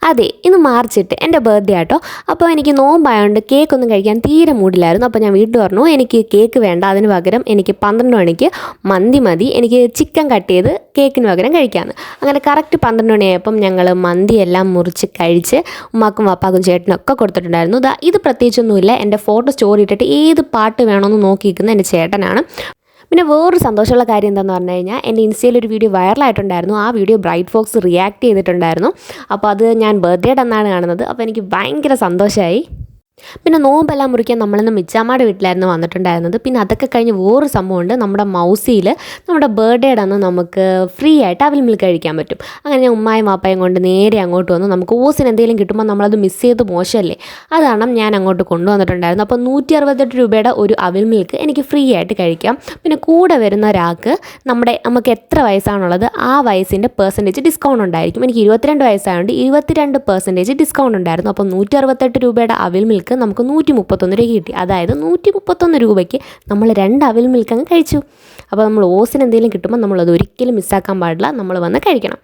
അതെ, ഇന്ന് മാർച്ച് 8 എൻ്റെ ബർത്ത്ഡേ ആട്ടോ. അപ്പോൾ എനിക്ക് നോമ്പായതുകൊണ്ട് കേക്കൊന്നും കഴിക്കാൻ തീരെ മൂഡില്ലായിരുന്നു. അപ്പോൾ ഞാൻ വീട്ടിൽ പറഞ്ഞു എനിക്ക് കേക്ക് വേണ്ട, അതിന് പകരം എനിക്ക് 12 മണിക്ക് മന്തി മതി, എനിക്ക് ചിക്കൻ കട്ട് ചെയ്ത് കേക്കിന് പകരം കഴിക്കാമെന്ന്. അങ്ങനെ കറക്റ്റ് 12 മണിയായപ്പം ഞങ്ങൾ മന്തിയെല്ലാം മുറിച്ച് കഴിച്ച് ഉമ്മാക്കും വാപ്പാക്കും ചേട്ടനൊക്കെ കൊടുത്തിട്ടുണ്ടായിരുന്നു. ഇത് പ്രത്യേകിച്ചൊന്നുമില്ല, എൻ്റെ ഫോട്ടോ സ്റ്റോറി ഇട്ടിട്ട് ഏത് പാട്ട് വേണമെന്ന് നോക്കിയിരിക്കുന്ന എൻ്റെ ചേട്ടനാണ്. പിന്നെ വേറൊരു സന്തോഷമുള്ള കാര്യം എന്താണെന്ന് പറഞ്ഞു കഴിഞ്ഞാൽ എൻ്റെ ഇൻസ്റ്റയിൽ ഒരു വീഡിയോ വൈറലായിട്ടുണ്ടായിരുന്നു. ആ വീഡിയോ ബ്രൈറ്റ് ഫോക്സ് റിയാക്ട് ചെയ്തിട്ടുണ്ടായിരുന്നു. അപ്പോൾ അത് ഞാൻ ബർത്ത്ഡേയുടെ അന്നാണ് കാണുന്നത്. അപ്പോൾ എനിക്ക് ഭയങ്കര സന്തോഷമായി. പിന്നെ നോമ്പെല്ലാം മുറിക്കാൻ നമ്മളിന്ന് മിച്ചാമ്മയുടെ വീട്ടിലായിരുന്നു വന്നിട്ടുണ്ടായിരുന്നത്. പിന്നെ അതൊക്കെ കഴിഞ്ഞ് വേറൊരു സംഭവമുണ്ട്. നമ്മുടെ മൗസിയിൽ നമ്മുടെ ബർത്ത്ഡേയുടെ അന്ന് നമുക്ക് ഫ്രീ ആയിട്ട് അവിൽ മിൽക്ക് കഴിക്കാൻ പറ്റും. അങ്ങനെ ഞാൻ ഉമ്മായും വാപ്പായും കൊണ്ട് നേരെ അങ്ങോട്ട് വന്നു. നമുക്ക് ഓസിന് എന്തെങ്കിലും കിട്ടുമ്പോൾ നമ്മളത് മിസ് ചെയ്ത് മോശമല്ലേ, അതാണ് ഞാൻ അങ്ങോട്ട് കൊണ്ടുവന്നിട്ടുണ്ടായിരുന്നു. അപ്പോൾ 168 രൂപയുടെ ഒരു അവിൽ മിൽക്ക് എനിക്ക് ഫ്രീ ആയിട്ട് കഴിക്കാം. പിന്നെ കൂടെ വരുന്ന ഒരാൾക്ക് നമുക്ക് എത്ര വയസ്സാണുള്ളത് ആ വയസ്സിൻ്റെ പെർസെൻറ്റേജ് ഡിസ്കൗണ്ട് ഉണ്ടായിരിക്കും. എനിക്ക് 22 വയസ്സായതുകൊണ്ട് 22% ഡിസ്കൗണ്ട് ഉണ്ടായിരുന്നു. അപ്പോൾ 168 രൂപയുടെ അവിൽ മിൽക്ക് നമുക്ക് 131 രൂപ കിട്ടി. അതായത് 131 രൂപയ്ക്ക് നമ്മൾ 2 അവിൽ മിൽക്ക് അങ്ങ് കഴിച്ചു. അപ്പോൾ നമ്മൾ ഓസിന് എന്തെങ്കിലും കിട്ടുമ്പോൾ നമ്മളത് ഒരിക്കലും മിസ്സാക്കാൻ പാടില്ല, നമ്മൾ വന്ന് കഴിക്കണം.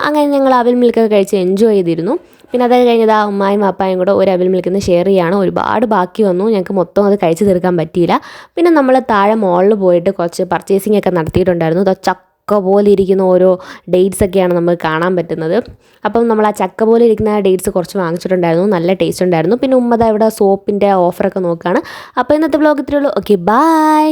അങ്ങനെ ഞങ്ങൾ അവിൽ മിൽക്കൊക്കെ കഴിച്ച് എൻജോയ് ചെയ്തിരുന്നു. പിന്നെ അതൊക്കെ കഴിഞ്ഞത് ഉമ്മായും വാപ്പായും കൂടെ ഒരു അവിൽ മിൽക്കിൽ നിന്ന് ഷെയർ ചെയ്യുകയാണ്. ഒരുപാട് ബാക്കി വന്നു, ഞങ്ങൾക്ക് മൊത്തം അത് കഴിച്ച് തീർക്കാൻ പറ്റിയില്ല. പിന്നെ നമ്മൾ താഴെ മോളിൽ പോയിട്ട് കുറച്ച് പർച്ചേസിംഗ് ഒക്കെ നടത്തിയിട്ടുണ്ടായിരുന്നു. ചക്ക പോലെ ഇരിക്കുന്ന ഓരോ ഡേറ്റ്സ് ഒക്കെയാണ് നമുക്ക് കാണാൻ പറ്റുന്നത്. അപ്പം നമ്മൾ ആ ചക്ക പോലെ ഇരിക്കുന്ന ഡേറ്റ്സ് കുറച്ച് വാങ്ങിച്ചിട്ടുണ്ടായിരുന്നു, നല്ല ടേസ്റ്റ് ഉണ്ടായിരുന്നു. പിന്നെ ഉമ്മത ഇവിടെ സോപ്പിൻ്റെ ഓഫറൊക്കെ നോക്കുകയാണ്. അപ്പോൾ ഇന്നത്തെ വ്ലോഗ് ഇത്രയേ ഉള്ളൂ. Okay, by.